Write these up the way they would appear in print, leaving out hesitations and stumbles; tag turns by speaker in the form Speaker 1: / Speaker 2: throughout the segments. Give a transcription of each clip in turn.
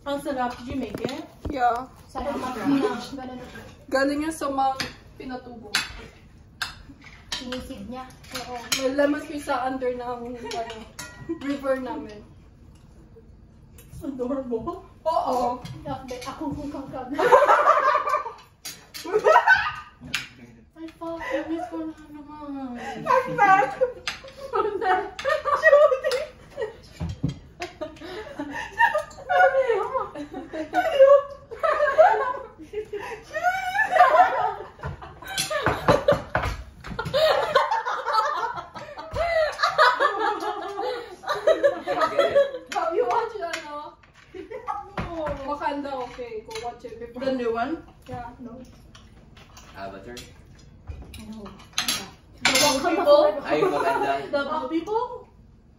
Speaker 1: Ang sarap. Did you make it?
Speaker 2: Yeah.
Speaker 1: Sarap.
Speaker 2: Galing yan sa Mount Pinatubo.
Speaker 3: Sinisid niya.
Speaker 2: Oo. May lemon tree sa under ng river namin.
Speaker 1: Adorable.
Speaker 2: Oo.
Speaker 1: Ako kung kakag. Ay, fuck. Miss ko na naman.
Speaker 2: I'm not.
Speaker 1: I'm not. Judy.
Speaker 2: You watch it, ano? Wakanda, okay. Go watch it before.
Speaker 1: The new one?
Speaker 2: Yeah, no.
Speaker 4: Avatar?
Speaker 3: No.
Speaker 1: The Bong people?
Speaker 4: Ay, maganda.
Speaker 1: The Bong people?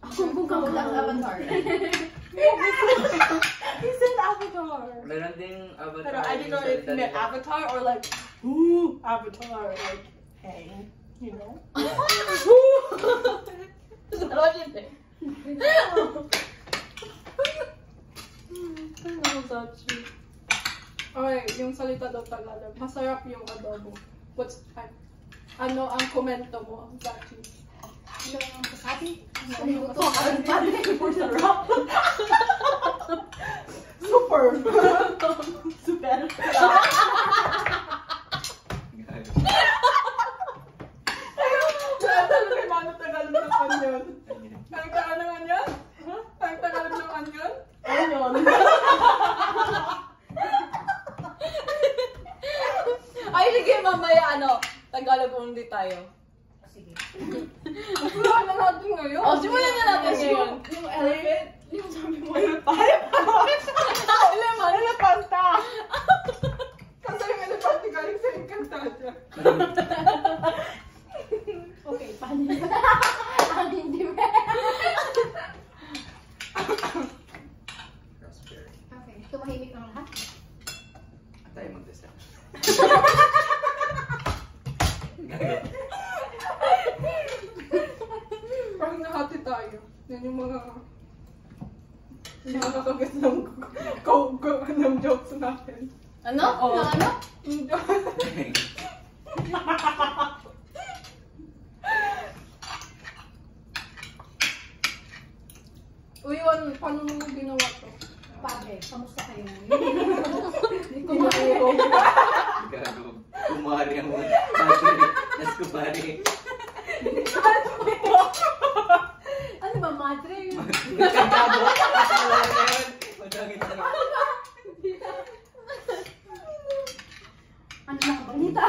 Speaker 3: Ako kung kakag Avatar.
Speaker 1: He said Avatar.
Speaker 4: Meron ding Avatar.
Speaker 1: Pero I didn't know if you meant Avatar or like, ooh, Avatar. Like, hey, you know? Is that what you think?
Speaker 2: Okay, yung salita daw Tagalog. Masarap yung adobo. Ano ang komento mo, Zachi?
Speaker 3: Ano yung kasabi?
Speaker 1: So, I'm planning for sarap. Super. Super. Talaga yung mga Tagalog ng onion. Ang Tagalog ng onion? Ang Tagalog ng onion? Onion.
Speaker 5: Ay, sige, mamaya, Tagalog ulit tayo.
Speaker 3: Sige.
Speaker 2: Wala na natin ngayon.
Speaker 5: O, simulan na natin ngayon.
Speaker 1: Yung elephant? Yung sabi mo, Elefanta!
Speaker 2: Kasi yung elefante galing sa Encantadia.
Speaker 3: Okay, paano yun? Ang hindi ba?
Speaker 4: Raspberry.
Speaker 3: Okay, tumahimik ng lahat.
Speaker 4: At tayo mag-test.
Speaker 2: Parang nahati tayo. Yan yung mga nakakagat ng jokes natin.
Speaker 5: Ano?
Speaker 2: Oo.
Speaker 5: Ano?
Speaker 2: Yung joke. Uy, paano mo ginawa to?
Speaker 3: Padre, kamusta kayo?
Speaker 2: Tinuro.
Speaker 4: Gago. Kumari ang mga battery. Nas kumari.
Speaker 3: Ano ba, madre?
Speaker 4: Gago. Madami tayo.
Speaker 3: Ano na balita?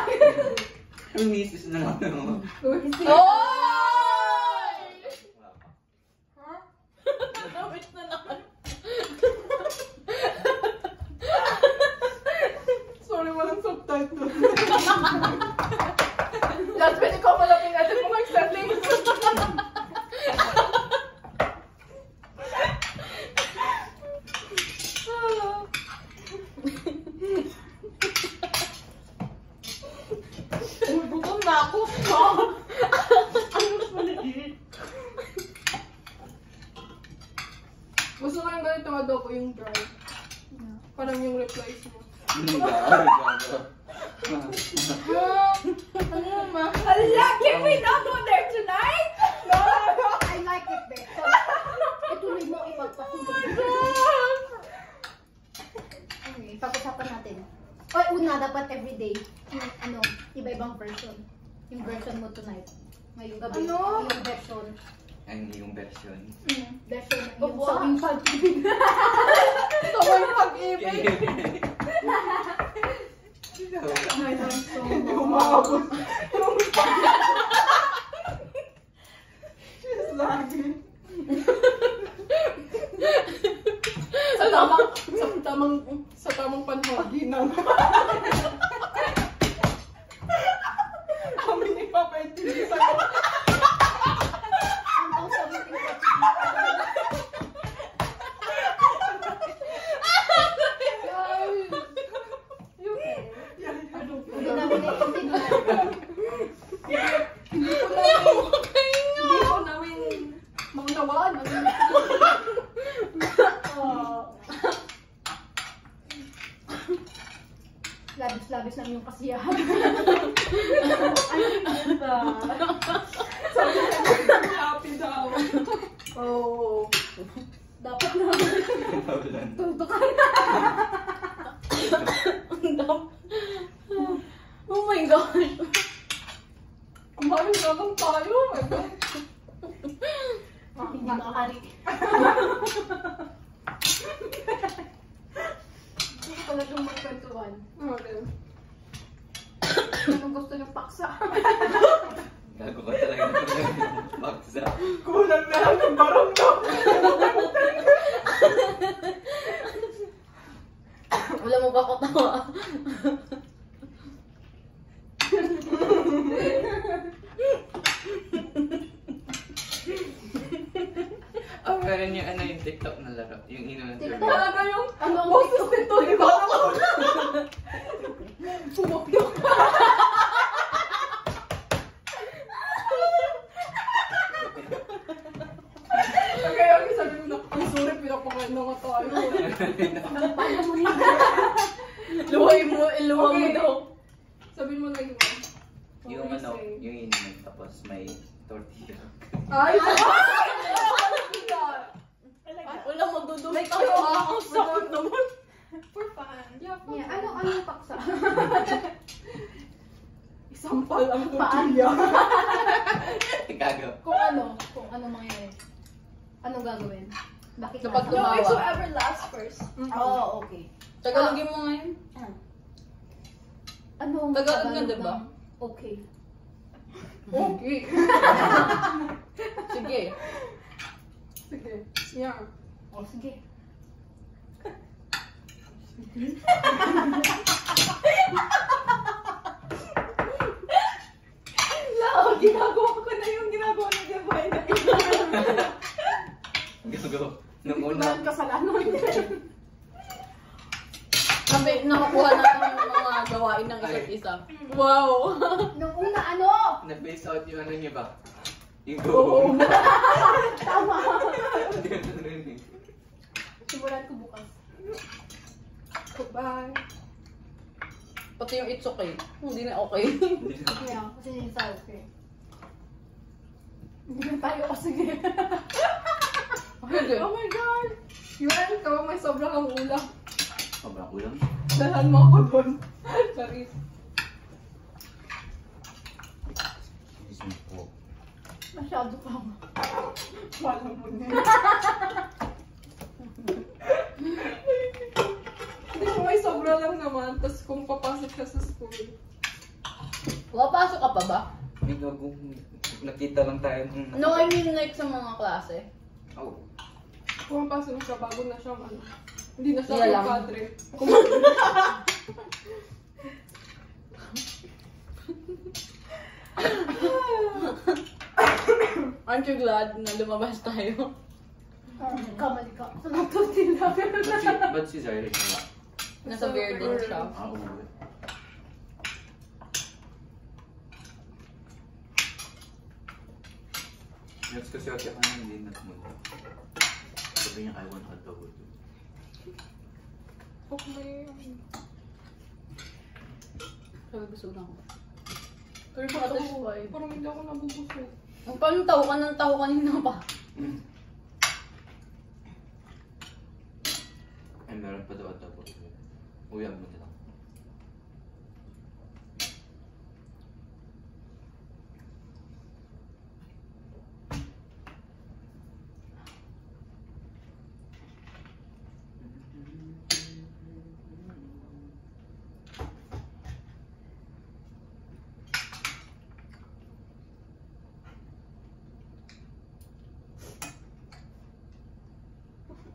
Speaker 4: Ang misis na lang mo.
Speaker 2: Uy,
Speaker 5: Oy! Wait na naman.
Speaker 2: sorry, walang subtitle.
Speaker 1: Last minute ko malapit natin kung mag-setting. Gutom na ako. Ano maliit?
Speaker 2: Gusto ko yung ganito adobo, yung dry. Parang yung replies mo.
Speaker 1: Ano ma?
Speaker 3: Ala, can we not go there tonight? No! I like it there. So, ituloy mo ipagpatuloy. Okay, pag-usapan natin. O, una, dapat everyday. Yung, iba-ibang version. Yung version mo tonight. Ngayong gabi.
Speaker 2: Ano?
Speaker 3: Yung version.
Speaker 4: Ang iyong version.
Speaker 3: Version na yung
Speaker 1: Wow.
Speaker 3: sabing pag-ibig.
Speaker 2: Sabay pag-ibig.
Speaker 1: Hindi
Speaker 2: umabot.
Speaker 1: She's lagging.
Speaker 2: sa tamang panahon, ginang.
Speaker 1: Kami ni Papa hindi sa
Speaker 3: Ang kausapin ko. Hindi namin naiintindihan.
Speaker 2: Hindi ko namin maunawaan.
Speaker 3: labis-labis ng iyong kasiyahan.
Speaker 1: Sabi niya, happy daw.
Speaker 2: Oh.
Speaker 3: Dapat na.
Speaker 4: Nawalan.
Speaker 3: Tuntukan.
Speaker 5: Oh my gosh.
Speaker 2: Kumain na lang tayo. Oh my God.
Speaker 3: Hindi makakari. Hindi ko talagang magkwentuhan.
Speaker 2: Okay.
Speaker 3: Anong gusto niyong paksa?
Speaker 4: Gago ka talaga. Baksa.
Speaker 1: Kulang na lang ng barong no.
Speaker 5: Wala mo ba ako tawa?
Speaker 4: Oh, meron yung ano yung TikTok na laro. Yung
Speaker 3: TikTok?
Speaker 2: Talaga yung
Speaker 3: Ano ang
Speaker 2: boses nito, di ba?
Speaker 3: pumupyok?
Speaker 2: Kaya yung sabi mo na, ang sorry, pinapakain na nga tayo.
Speaker 3: Paano mo nila?
Speaker 5: Iluwa mo
Speaker 2: Okay.
Speaker 5: daw.
Speaker 2: Sabi mo na yun.
Speaker 4: Yung ano, yung inuman tapos may tortilla.
Speaker 2: Ay!
Speaker 5: Wala magdudulay tayo. Ang sakit naman.
Speaker 2: For fun. Yeah, for
Speaker 3: Yeah,
Speaker 2: fun.
Speaker 3: ano yung paksa?
Speaker 2: Isampal ang
Speaker 3: Paan?
Speaker 2: tortilla.
Speaker 4: Gago.
Speaker 3: Kung ano mangyayari. Anong gagawin? Bakit
Speaker 5: Kapag
Speaker 3: nasa-
Speaker 5: tumawa.
Speaker 2: it's
Speaker 5: whoever
Speaker 2: last first.
Speaker 3: Oo, okay.
Speaker 5: Tagalogin mo ngayon.
Speaker 3: Ano ang
Speaker 5: Tagalog na,
Speaker 3: Tagalog
Speaker 5: diba?
Speaker 3: ng okay?
Speaker 2: Okay.
Speaker 5: Sige.
Speaker 2: Sige. Yeah.
Speaker 3: O, sige.
Speaker 2: Lao, ginagawa ko na yung ginagawa ni Divine.
Speaker 4: Gago. Nung una,
Speaker 3: Walang kasalanan.
Speaker 5: Sabi, nakakuha natin yung mga gawain ng isa't isa. Wow!
Speaker 3: Nung una, ano?
Speaker 4: na-base out yung ano niya ba? Yung
Speaker 2: Oo.
Speaker 4: go.
Speaker 3: Tama.
Speaker 4: Hindi ko narinig.
Speaker 3: Simulan ko bukas.
Speaker 2: Goodbye.
Speaker 5: Pati yung it's okay. Hindi na okay.
Speaker 4: Hindi na.
Speaker 3: Kaya, kasi hindi tayo okay. Hindi na tayo o sige.
Speaker 5: Pwede.
Speaker 2: Oh my God! Yun, ito, may sobrang ang ulam.
Speaker 4: Sobrang ulam.
Speaker 2: Dalhan mo ako doon. Charis.
Speaker 4: Excuse me po.
Speaker 3: Masyado pa mo.
Speaker 2: Wala mo na. Hindi ko may sobra lang naman. Tapos kung papasok ka sa school.
Speaker 5: Papasok ka pa ba?
Speaker 4: May gago. Nakita lang tayo nung...
Speaker 5: No, I mean like sa mga klase.
Speaker 4: Oh.
Speaker 2: Kung papasok siya, bago na siyang ano. Hindi na siya
Speaker 5: Hindi alam.
Speaker 2: padre.
Speaker 5: Aren't you glad na lumabas tayo?
Speaker 3: Kamali ka. Sa mga tortilla.
Speaker 4: Ba't si Zara wala?
Speaker 5: Nasa beer din siya.
Speaker 4: Ah, oo. Yes, kasi ate ka nang hindi nagmunta. Sabi niya, I want adobo too.
Speaker 2: Okay.
Speaker 5: Sabi gusto lang.
Speaker 2: Pero
Speaker 5: Satisfied.
Speaker 2: parang hindi ako nabubusog.
Speaker 5: Ang paano taho ka ng taho kanina pa?
Speaker 4: Ay, meron pa daw adobo. Uyan mo nila.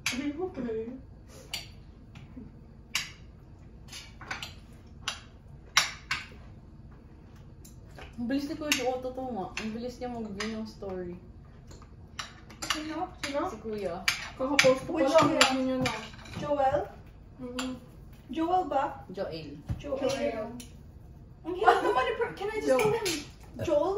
Speaker 2: Okay.
Speaker 5: Ang bilis ni Kuya Joe to nga. Ang bilis niya mag-view ng story.
Speaker 1: Sino? Sino?
Speaker 5: Si Kuya.
Speaker 2: Kakapost ko pa
Speaker 1: Which
Speaker 2: lang.
Speaker 1: one?
Speaker 2: Ano niya na.
Speaker 1: Joel?
Speaker 2: Mm-hmm.
Speaker 1: Joel ba?
Speaker 5: Joel.
Speaker 1: Joel. Ang hirap naman ni Can I just call him Joel?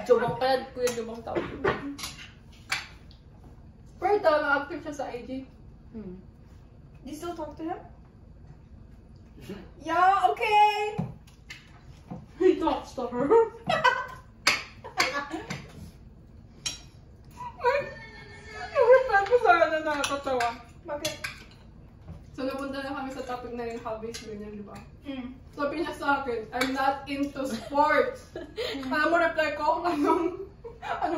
Speaker 5: Jobang pala, Kuya Jobang tawag.
Speaker 2: Pero talaga active siya sa IG.
Speaker 5: Hmm.
Speaker 1: Do you still talk to him? Yeah, okay.
Speaker 2: He talks to her. Yung reply ko sana na nakakatawa.
Speaker 1: Bakit?
Speaker 2: So napunta na kami sa topic na yung hobbies, ganyan, di ba?
Speaker 1: Mm.
Speaker 2: Sabi niya sa akin, I'm not into sports. Alam mo, reply ko, anong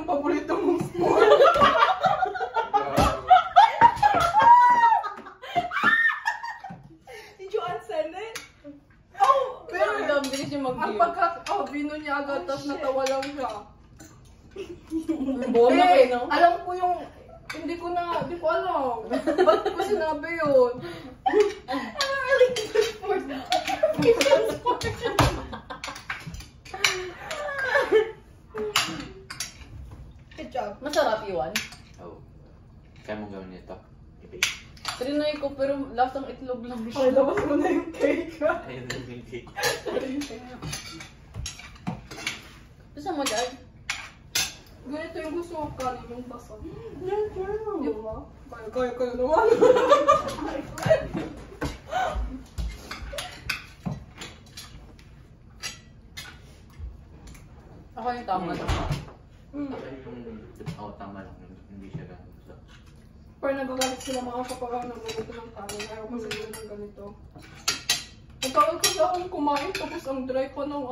Speaker 2: paborito mong sport?
Speaker 1: Did you unsend it? Oh!
Speaker 5: Pero ang bilis yung
Speaker 2: Ang
Speaker 5: mag-view.
Speaker 2: bino niya agad, tapos natawa lang siya.
Speaker 5: Buwan na kayo, no?
Speaker 2: Alam ko yung, hindi ko alam. Ba't ko sinabi yun?
Speaker 1: I'm not really into sports. Good job.
Speaker 5: Masarap yun.
Speaker 4: Oh. Kaya mo gawin nito.
Speaker 5: Trinay ko pero lasang itlog lang
Speaker 2: Ay,
Speaker 5: siya.
Speaker 2: labas mo na yung cake.
Speaker 4: Ayun na yung cake.
Speaker 5: Gusto mo, Dad?
Speaker 2: Ganito yung gusto ko kanin, yung basa.
Speaker 1: No,
Speaker 2: Di ba? Kaya naman.
Speaker 5: Ako yung tama na.
Speaker 4: Oo, tama lang. Hindi siya ganun.
Speaker 2: Pero nagagalit sila mga kapag ako nagluto ng kanin. Ayaw ko sila ng ganito. Nagkawag kasi akong kumain tapos ang dry pa ng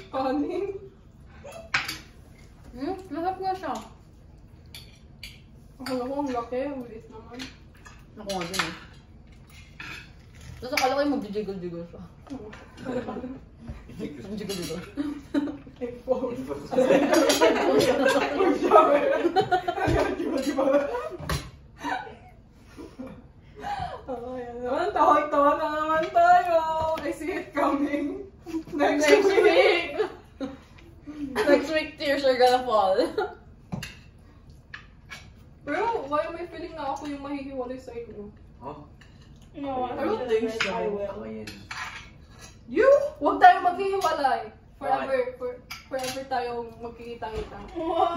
Speaker 2: kanin.
Speaker 5: Masarap nga siya.
Speaker 2: Akala ko ang laki, ulit naman.
Speaker 5: Ako nga din eh. Tapos akala ko yung mag-jiggle-jiggle siya. Jiggle-jiggle.
Speaker 2: Cake balls. Ayan naman, tawa-tawa na naman tayo. I see it coming. Next week.
Speaker 5: Next week, tears are gonna fall.
Speaker 2: Pero why am I feeling na ako yung mahihiwalay sa inyo?
Speaker 4: Oh,
Speaker 1: No,
Speaker 2: I don't think so.
Speaker 1: I will.
Speaker 4: ako yun.
Speaker 2: You? Huwag tayo maghihiwalay. Forever tayong magkikita-kita.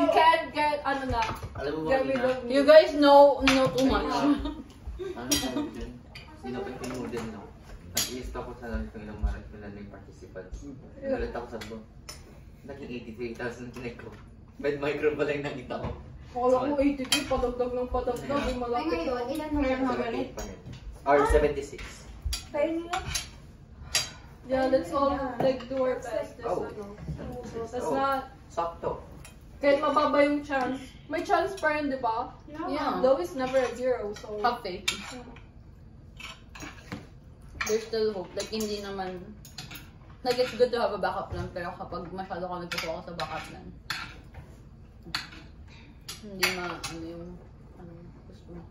Speaker 2: You can't get, na,
Speaker 4: Alam mo ba,
Speaker 2: get rid
Speaker 4: Ina?
Speaker 2: of me.
Speaker 5: You guys know too much.
Speaker 4: Ano sabi dyan? Sinapag-tingo din ako. Nag-iist ako sa ilang maraming participants. Nalit ako sa buwan. Naging 83,000 tinig ko. Med micro pala yung nakita ko.
Speaker 2: Akala ko 83, padagdag ng padagdag. Yung
Speaker 3: Ay,
Speaker 2: malaki.
Speaker 3: ngayon, ilan mo yung mga
Speaker 4: 78 pa rin. Or 76.
Speaker 1: Kaya nila?
Speaker 2: Yeah, let's all like do our best. This,
Speaker 4: Oh.
Speaker 2: That's
Speaker 4: Oh.
Speaker 2: not,
Speaker 4: Sakto.
Speaker 2: kahit mababa yung chance, may chance pa rin, di ba?
Speaker 5: Yeah.
Speaker 2: Though it's never a zero, so.
Speaker 5: Have faith. There's still hope. Like, hindi naman... Like, it's good to have a backup plan, pero kapag masyado ka nagtutuwa sa backup plan, hindi ano yung gusto mo.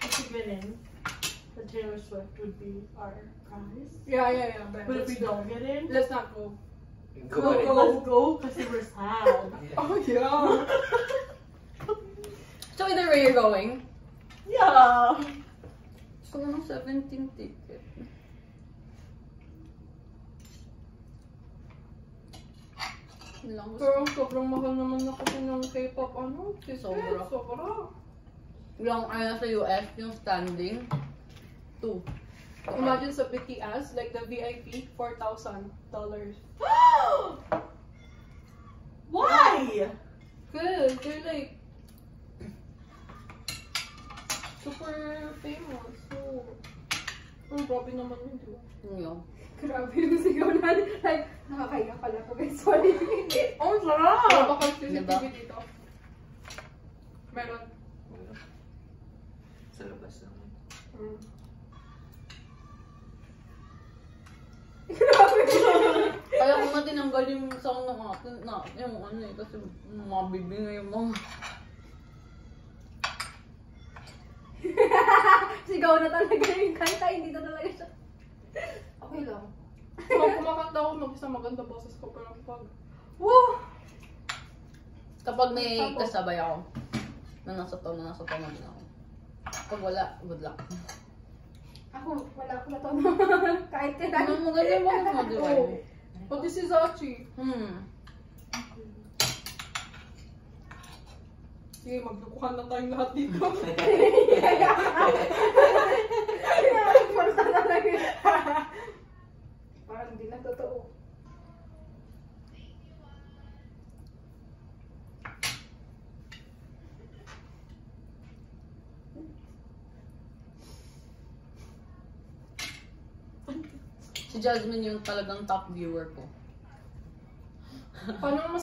Speaker 1: If we get in, the Taylor Swift would be our prize.
Speaker 2: Yeah.
Speaker 1: But if we don't get in,
Speaker 2: Let's not go.
Speaker 4: Go.
Speaker 1: let's go because we're sad.
Speaker 2: Oh, yeah.
Speaker 5: So, either way you're going,
Speaker 1: Yeah.
Speaker 5: gusto ko ng 17 ticket. Yun lang gusto.
Speaker 2: Pero sobrang mahal naman na kasi ng K-pop, ticket.
Speaker 5: Sobra.
Speaker 2: Sobra.
Speaker 5: Yung sa US, yung standing, 2.
Speaker 2: Imagine sa BTS, like the VIP, $4,000.
Speaker 1: Why?
Speaker 2: Cause they're like super famous. So, grabe naman yun, di ba?
Speaker 5: Yun.
Speaker 3: Grabe yung sigaw na. Like, nakakaya pala ko guys. Sorry.
Speaker 1: Oh,
Speaker 2: Wala
Speaker 1: sarap.
Speaker 2: ba kayo CCTV
Speaker 5: Diba?
Speaker 2: dito? Meron.
Speaker 4: Sa labas lang.
Speaker 5: Kaya ko nga tinanggal yung sound ng atin na yung kasi mabibingay yung mga...
Speaker 3: Sigaw na talaga yung kanta. Hindi na talaga siya.
Speaker 2: Okay lang. Kung kumakanta ako, mag-isa maganda boses ko. Pero pag, woo!
Speaker 5: Kapag may kasabay ako, na nasa tone na din ako. Pag wala, good luck.
Speaker 3: Ako, wala ko na to. Kahit
Speaker 5: Ano
Speaker 3: kailan.
Speaker 5: mo ganyan mo mo, di ba?
Speaker 2: Oh. Pati si Zachi. Sige, magdukuhan na tayong lahat dito.
Speaker 3: Punta na lang yun.
Speaker 2: Parang hindi na totoo.
Speaker 5: Si Jasmine yung talagang top viewer ko.
Speaker 2: Paano mas